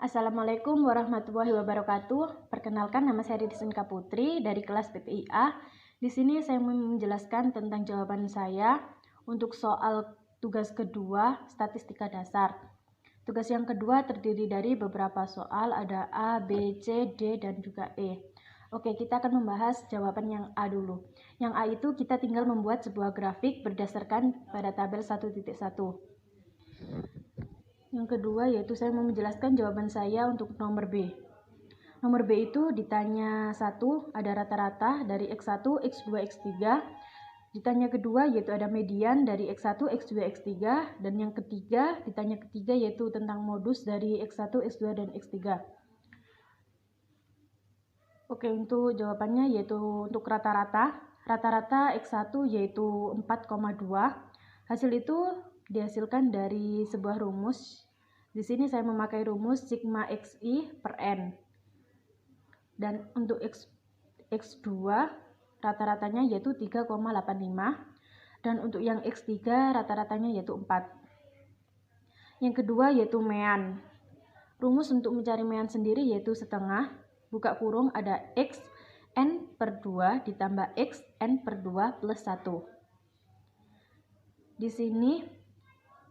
Assalamualaikum warahmatullahi wabarakatuh. Perkenalkan, nama saya Ridzinka Putri dari kelas PPIA. Di sini saya menjelaskan tentang jawaban saya untuk soal tugas kedua statistika dasar. Tugas yang kedua terdiri dari beberapa soal, ada A, B, C, D, dan juga E. Oke, kita akan membahas jawaban yang A dulu. Yang A itu kita tinggal membuat sebuah grafik berdasarkan pada tabel 1.1. Yang kedua yaitu saya mau menjelaskan jawaban saya untuk nomor B. Nomor B itu ditanya 1, ada rata-rata dari X1, X2, X3. Ditanya kedua yaitu ada median dari X1, X2, X3. Dan yang ketiga, ditanya ketiga yaitu tentang modus dari X1, X2, dan X3. Oke, untuk jawabannya yaitu untuk rata-rata. Rata-rata X1 yaitu 4,2. Hasil itu dihasilkan dari sebuah rumus. Di sini saya memakai rumus sigma xi per n. Dan untuk X2 rata-ratanya yaitu 3,85. Dan untuk yang X3 rata-ratanya yaitu 4. Yang kedua yaitu mean. Rumus untuk mencari mean sendiri yaitu setengah, buka kurung, ada X n per 2 ditambah X n per 2 plus 1. Di sini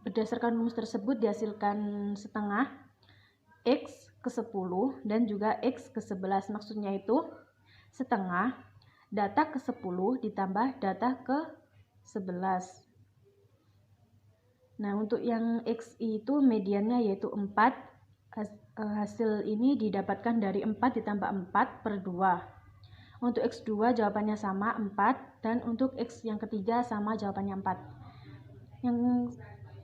berdasarkan rumus tersebut dihasilkan setengah X ke 10 dan juga X ke 11. Maksudnya itu setengah data ke 10 ditambah data ke 11. Nah, untuk yang XI itu mediannya yaitu 4. Hasil ini didapatkan dari 4 ditambah 4 per 2. Untuk X2 jawabannya sama 4, dan untuk X yang ketiga sama jawabannya 4. Yang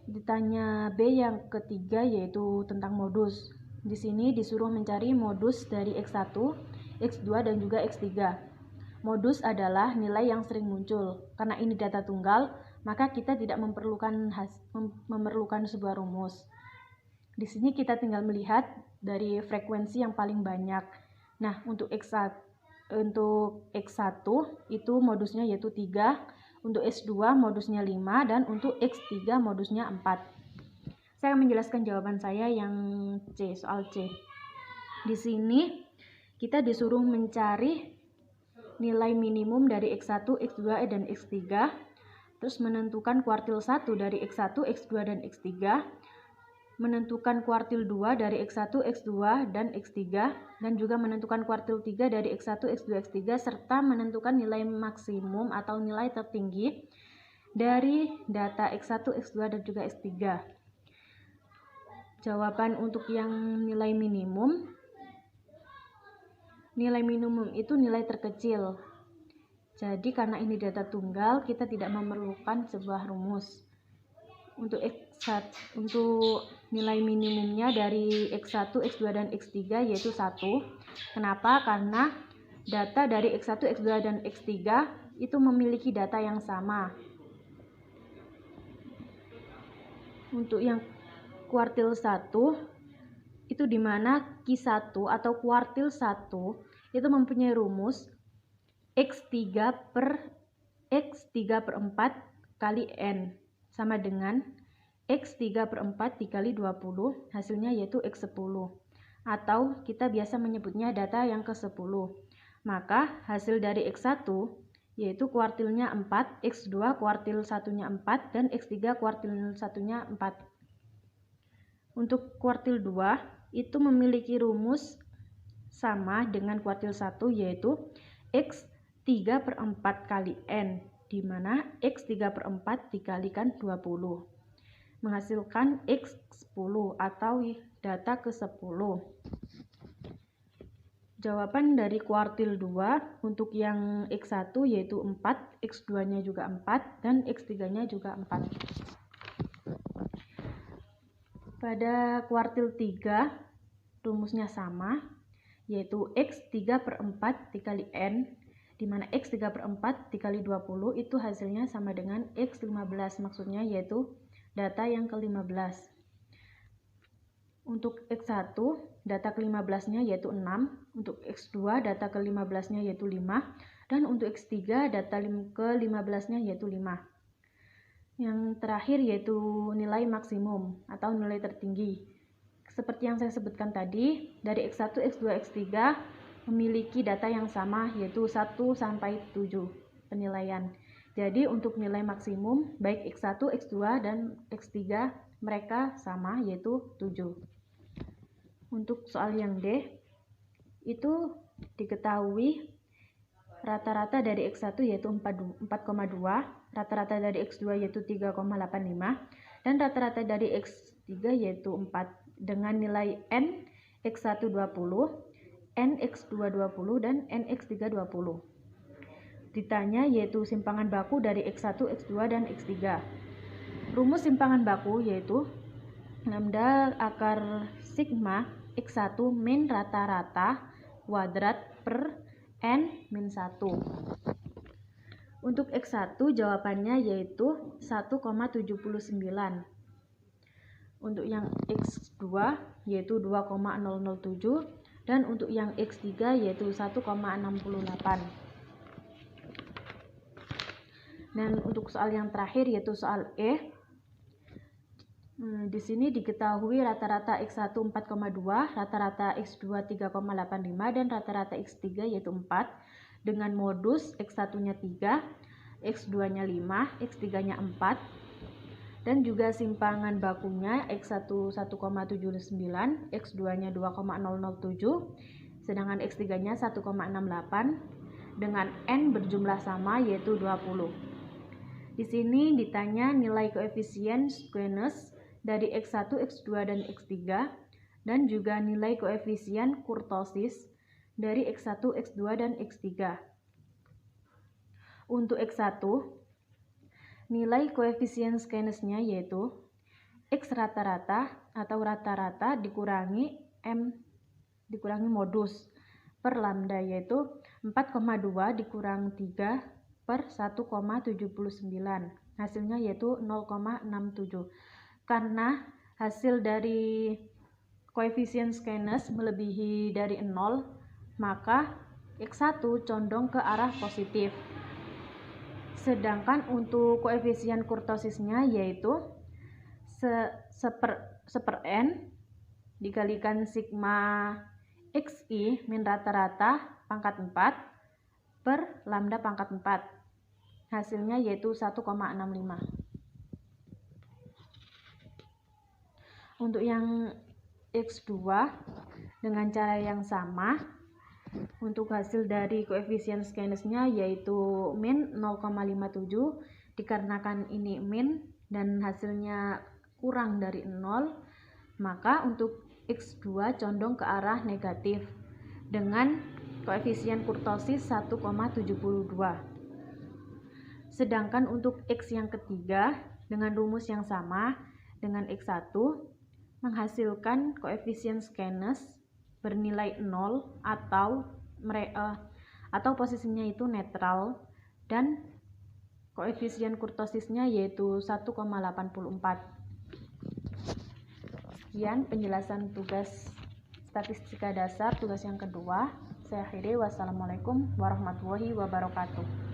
ditanya B yang ketiga yaitu tentang modus. Di sini disuruh mencari modus dari X1, X2, dan juga X3. Modus adalah nilai yang sering muncul. Karena ini data tunggal, maka kita tidak memerlukan sebuah rumus. Di sini kita tinggal melihat dari frekuensi yang paling banyak. Nah, untuk X1 itu modusnya yaitu 3, untuk X2 modusnya 5, dan untuk X3 modusnya 4. Saya akan menjelaskan jawaban saya yang C, soal C. Di sini kita disuruh mencari nilai minimum dari X1, X2, dan X3, terus menentukan kuartil 1 dari X1, X2, dan X3, menentukan kuartil 2 dari X1, X2, dan X3, dan juga menentukan kuartil 3 dari X1, X2, X3, serta menentukan nilai maksimum atau nilai tertinggi dari data X1, X2, dan juga X3. Jawaban untuk yang nilai minimum itu nilai terkecil. Jadi karena ini data tunggal, kita tidak memerlukan sebuah rumus. Untuk nilai minimumnya dari X1, X2, dan X3 yaitu 1. Kenapa? Karena data dari X1, X2, dan X3 itu memiliki data yang sama. Untuk yang kuartil 1 itu dimana Q1 atau kuartil 1 itu mempunyai rumus X3 per 4 kali N sama dengan X3 per 4 dikali 20, hasilnya yaitu X10. Atau kita biasa menyebutnya data yang ke-10. Maka hasil dari X1 yaitu kuartilnya 4, X2 kuartil 1-nya 4, dan X3 kuartil 1-nya 4. Untuk kuartil 2 itu memiliki rumus sama dengan kuartil 1 yaitu X3 per 4 kali N, di mana X3 per 4 dikalikan 20 menghasilkan X10 atau data ke-10. Jawaban dari kuartil 2 untuk yang X1 yaitu 4, X2-nya juga 4, dan X3-nya juga 4. Pada kuartil 3 rumusnya sama, yaitu X3 per 4 dikali N, di mana X3 per 4 dikali 20 itu hasilnya sama dengan X15, maksudnya yaitu data yang ke-15. Untuk X1 data ke-15-nya yaitu 6, untuk X2 data ke-15-nya yaitu 5, dan untuk X3 data ke-15-nya yaitu 5. Yang terakhir yaitu nilai maksimum atau nilai tertinggi. seperti yang saya sebutkan tadi, dari X1, X2, X3 memiliki data yang sama, yaitu 1 sampai 7 penilaian. Jadi untuk nilai maksimum baik X1, X2, dan X3 mereka sama, yaitu 7. Untuk soal yang D, itu diketahui rata-rata dari X1 yaitu 4,2, rata-rata dari X2 yaitu 3,85, dan rata-rata dari X3 yaitu 4, dengan nilai N X1 20, N X2 20, dan N X3 20. Ditanya yaitu simpangan baku dari X1, X2, dan X3. Rumus simpangan baku yaitu lambda akar sigma X1 min rata-rata kuadrat per N min 1. Untuk X1 jawabannya yaitu 1,79. Untuk yang X2 yaitu 2,007, dan untuk yang X3 yaitu 1,68. Dan untuk soal yang terakhir yaitu soal E. Di sini diketahui rata-rata X1 4,2, rata-rata X2 3,85, dan rata-rata X3 yaitu 4, dengan modus X1-nya 3, X2-nya 5, X3-nya 4, dan juga simpangan bakunya X1 1,79, X2-nya 2,007, sedangkan X3-nya 1,68, dengan N berjumlah sama yaitu 20. Di sini ditanya nilai koefisien squeness dari X1, X2, dan X3, dan juga nilai koefisien kurtosis dari X1, X2, dan X3. Untuk X1, nilai koefisien squeness-nya yaitu X rata-rata atau rata-rata dikurangi M dikurangi modus per lambda, yaitu 4,2 dikurang 3 per 1,79. Hasilnya yaitu 0,67. Karena hasil dari koefisien squeness melebihi dari 0, maka X1 condong ke arah positif. Sedangkan untuk koefisien kurtosisnya yaitu seper N dikalikan sigma XI min rata-rata pangkat 4 per lambda pangkat 4. Hasilnya yaitu 1,65. Untuk yang X2 dengan cara yang sama, untuk hasil dari koefisien squeness-nya yaitu min 0,57, dikarenakan ini min dan hasilnya kurang dari 0, maka untuk X2 condong ke arah negatif dengan koefisien kurtosis 1,72. Sedangkan untuk X yang ketiga dengan rumus yang sama dengan X1 menghasilkan koefisien squeness bernilai 0 atau posisinya itu netral, dan koefisien kurtosisnya yaitu 1,84. Sekian penjelasan tugas statistika dasar tugas yang kedua. Saya akhiri. Wassalamualaikum warahmatullahi wabarakatuh.